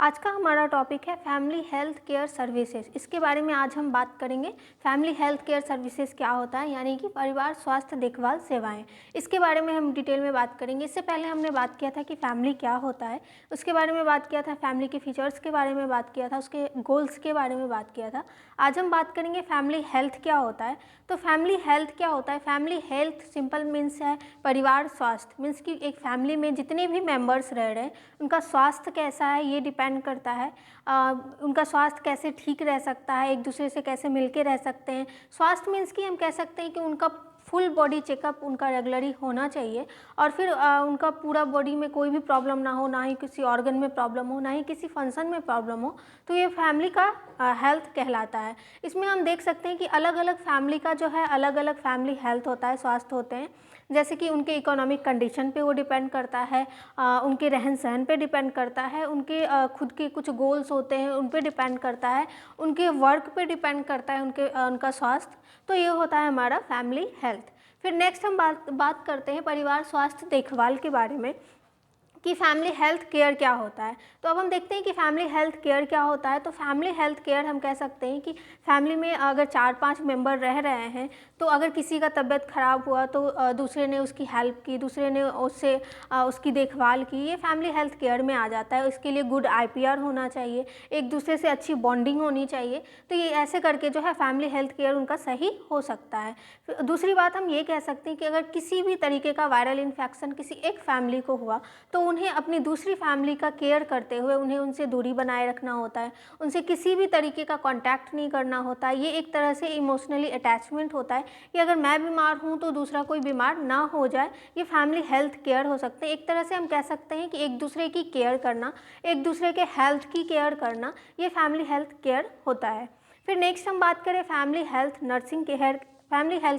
आज का हमारा टॉपिक है फैमिली हेल्थ केयर सर्विसेज। इसके बारे में आज हम बात करेंगे। फैमिली हेल्थ केयर सर्विसेज क्या होता है, यानी कि परिवार स्वास्थ्य देखभाल सेवाएं। इसके बारे में हम डिटेल में बात करेंगे। इससे पहले हमने बात किया था कि फैमिली क्या होता है, उसके बारे में बात किया था, फैमिली के फीचर्स के बारे में बात किया था, उसके गोल्स के बारे में बात किया था। आज हम बात करेंगे फैमिली हेल्थ क्या होता है। तो फैमिली हेल्थ क्या होता है? फैमिली हेल्थ सिंपल मीन्स है परिवार स्वास्थ्य, मीन्स कि एक फैमिली में जितने भी मेंबर्स रह रहे हैं उनका स्वास्थ्य कैसा है ये डिपेंड करता है। उनका स्वास्थ्य कैसे ठीक रह सकता है, एक दूसरे से कैसे मिलके रह सकते हैं। स्वास्थ्य मीन्स कि हम कह सकते हैं कि उनका फुल बॉडी चेकअप उनका रेगुलरली होना चाहिए और फिर उनका पूरा बॉडी में कोई भी प्रॉब्लम ना हो, ना ही किसी ऑर्गन में प्रॉब्लम हो, ना ही किसी फंक्शन में प्रॉब्लम हो, तो ये फैमिली का हेल्थ कहलाता है। इसमें हम देख सकते हैं कि अलग अलग फैमिली का जो है अलग अलग फैमिली हेल्थ होता है, स्वास्थ्य होते हैं। जैसे कि उनके इकोनॉमिक कंडीशन पे वो डिपेंड करता है, उनके रहन सहन पे डिपेंड करता है, उनके खुद के कुछ गोल्स होते हैं उन पे डिपेंड करता है, उनके वर्क पे डिपेंड करता है उनका स्वास्थ्य। तो ये होता है हमारा फैमिली हेल्थ। फिर नेक्स्ट हम बात करते हैं परिवार स्वास्थ्य देखभाल के बारे में कि फैमिली हेल्थ केयर क्या होता है। तो अब हम देखते हैं कि फैमिली हेल्थ केयर क्या होता है। तो फैमिली हेल्थ केयर हम कह सकते हैं कि फैमिली में अगर 4-5 मेंबर रह रहे हैं तो अगर किसी का तबीयत ख़राब हुआ तो दूसरे ने उसकी हेल्प की, दूसरे ने उससे उसकी देखभाल की, ये फैमिली हेल्थ केयर में आ जाता है। इसके लिए गुड आईपीआर होना चाहिए, एक दूसरे से अच्छी बॉन्डिंग होनी चाहिए। तो ये ऐसे करके जो है फैमिली हेल्थ केयर उनका सही हो सकता है। दूसरी बात हम ये कह सकते हैं कि अगर किसी भी तरीके का वायरल इन्फेक्शन किसी एक फैमिली को हुआ तो उन्हें अपनी दूसरी फैमिली का केयर करते हुए उन्हें उनसे दूरी बनाए रखना होता है, उनसे किसी भी तरीके का कांटेक्ट नहीं करना होता है। ये एक तरह से इमोशनली अटैचमेंट होता है कि अगर मैं बीमार हूँ तो दूसरा कोई बीमार ना हो जाए। ये फैमिली हेल्थ केयर हो सकते हैं। एक तरह से हम कह सकते हैं कि एक दूसरे की केयर करना, एक दूसरे के हेल्थ की केयर करना, ये फैमिली हेल्थ केयर होता है। फिर नेक्स्ट हम बात करें फैमिली हेल्थ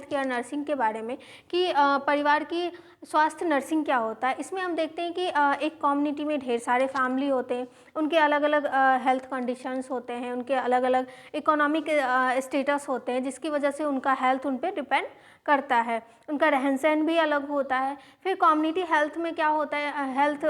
केयर नर्सिंग के बारे में कि परिवार की स्वास्थ्य नर्सिंग क्या होता है। इसमें हम देखते हैं कि एक कम्युनिटी में ढेर सारे फैमिली होते हैं, उनके अलग अलग हेल्थ कंडीशंस होते हैं, उनके अलग अलग इकोनॉमिक स्टेटस होते हैं, जिसकी वजह से उनका हेल्थ उन पर डिपेंड करता है, उनका रहन सहन भी अलग होता है। फिर कम्युनिटी हेल्थ में क्या होता है, हेल्थ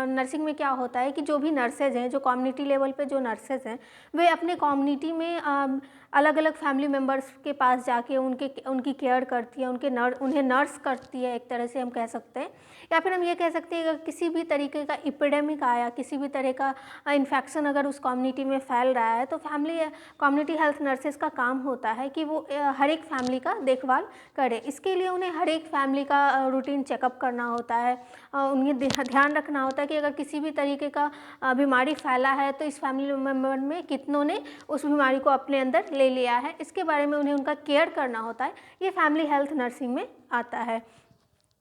नर्सिंग में क्या होता है कि जो भी नर्सेज हैं, जो कम्युनिटी लेवल पे जो नर्सेज हैं, वे अपने कम्युनिटी में अलग अलग फैमिली मेम्बर्स के पास जाके उनकी केयर करती है, उन्हें नर्स करती है, एक तरह से हम कह सकते हैं। या फिर हम ये कह सकते हैं कि किसी भी तरीके का एपिडेमिक आया, किसी भी तरह का इन्फेक्शन अगर उस कम्युनिटी में फैल रहा है तो कम्युनिटी हेल्थ नर्सेज का काम होता है कि वो हर एक फैमिली का देखभाल करे। इसके लिए उन्हें हर एक फैमिली का रूटीन चेकअप करना होता है, उन्हें ध्यान रखना होता है कि अगर किसी भी तरीके का बीमारी फैला है तो इस फैमिली मेम्बर में कितनों ने उस बीमारी को अपने अंदर ले लिया है, इसके बारे में उन्हें उनका केयर करना होता है। ये फैमिली हेल्थ नर्सिंग में आता है।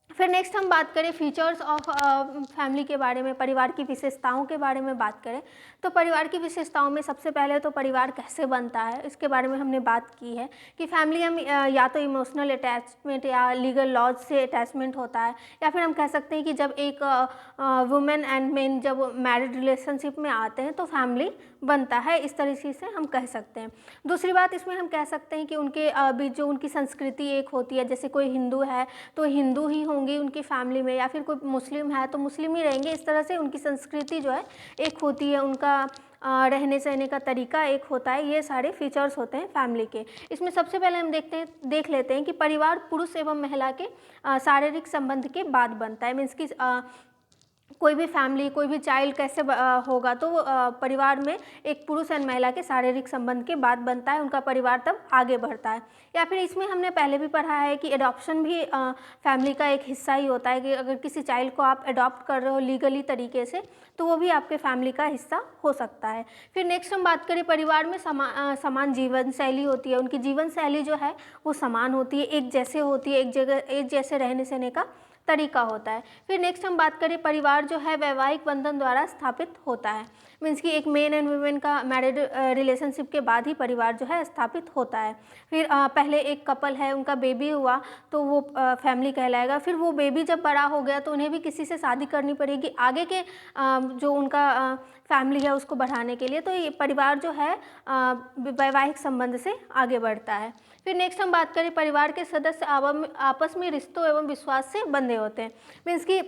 फिर नेक्स्ट हम बात करें फीचर्स ऑफ फैमिली के बारे में, परिवार की विशेषताओं के बारे में बात करें तो परिवार की विशेषताओं में सबसे पहले तो परिवार कैसे बनता है इसके बारे में हमने बात की है कि फैमिली हम या तो इमोशनल अटैचमेंट या लीगल लॉज से अटैचमेंट होता है, या फिर हम कह सकते हैं कि जब एक वुमेन एंड मेन जब मैरिड रिलेशनशिप में आते हैं तो फैमिली बनता है, इस तरीके से हम कह सकते हैं। दूसरी बात इसमें हम कह सकते हैं कि उनके बीच जो उनकी संस्कृति एक होती है, जैसे कोई हिंदू है तो हिंदू ही होंगे उनकी फैमिली में, या फिर कोई मुस्लिम है तो मुस्लिम ही रहेंगे। इस तरह से उनकी संस्कृति जो है एक होती है, उनका रहने सहने का तरीका एक होता है। ये सारे फीचर्स होते हैं फैमिली के। इसमें सबसे पहले हम देख लेते हैं कि परिवार पुरुष एवं महिला के शारीरिक संबंध के बाद बनता है। मीन्स कि कोई भी फैमिली, कोई भी चाइल्ड कैसे होगा तो परिवार में एक पुरुष एंड महिला के शारीरिक संबंध के बाद बनता है, उनका परिवार तब आगे बढ़ता है। या फिर इसमें हमने पहले भी पढ़ा है कि एडॉप्शन भी फैमिली का एक हिस्सा ही होता है कि अगर किसी चाइल्ड को आप अडॉप्ट कर रहे हो लीगली तरीके से तो वो भी आपके फैमिली का हिस्सा हो सकता है। फिर नेक्स्ट हम बात करें परिवार में समान जीवन शैली होती है, उनकी जीवन शैली जो है वो समान होती है, एक जैसे होती है, एक जैसे रहने सहने का तरीका होता है। फिर नेक्स्ट हम बात करें परिवार जो है वैवाहिक बंधन द्वारा स्थापित होता है। मीन्स कि एक मेन एंड वुमेन का मैरिड रिलेशनशिप के बाद ही परिवार जो है स्थापित होता है। फिर पहले एक कपल है, उनका बेबी हुआ तो वो फैमिली कहलाएगा। फिर वो बेबी जब बड़ा हो गया तो उन्हें भी किसी से शादी करनी पड़ेगी आगे के जो उनका फैमिली है उसको बढ़ाने के लिए। तो ये परिवार जो है वैवाहिक संबंध से आगे बढ़ता है। फिर नेक्स्ट हम बात करें परिवार के सदस्य आपस में रिश्तों एवं विश्वास से बंधे होते हैं। मीन्स कि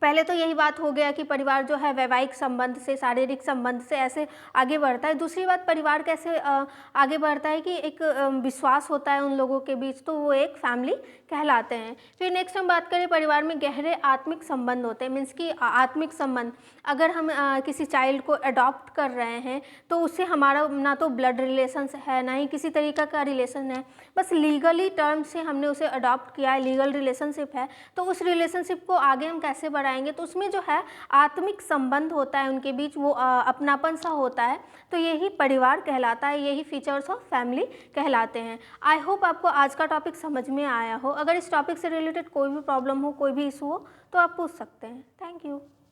पहले तो यही बात हो गया कि परिवार जो है वैवाहिक संबंध से, शारीरिक संबंध से ऐसे आगे बढ़ता है। दूसरी बात, परिवार कैसे आगे बढ़ता है कि एक विश्वास होता है उन लोगों के बीच, तो वो एक फैमिली कहलाते हैं। फिर नेक्स्ट हम बात करें, परिवार में गहरे आत्मिक संबंध होते हैं। मीन्स कि आत्मिक संबंध, अगर हम किसी चाइल्ड को अडॉप्ट कर रहे हैं तो उससे हमारा ना तो ब्लड रिलेशन है, ना ही किसी तरीका का रिलेशन है, बस लीगली टर्म से हमने उसे अडॉप्ट किया है, लीगल रिलेशनशिप है। तो उस रिलेशनशिप को आगे हम कैसे बढ़ाएंगे, तो उसमें जो है आत्मिक संबंध होता है उनके बीच, वो अपनापन सा होता है, तो यही परिवार कहलाता है, यही फीचर्स ऑफ फैमिली कहलाते हैं। आई होप आपको आज का टॉपिक समझ में आया हो। अगर इस टॉपिक से रिलेटेड कोई भी प्रॉब्लम हो, कोई भी इशू हो, तो आप पूछ सकते हैं। Thank you.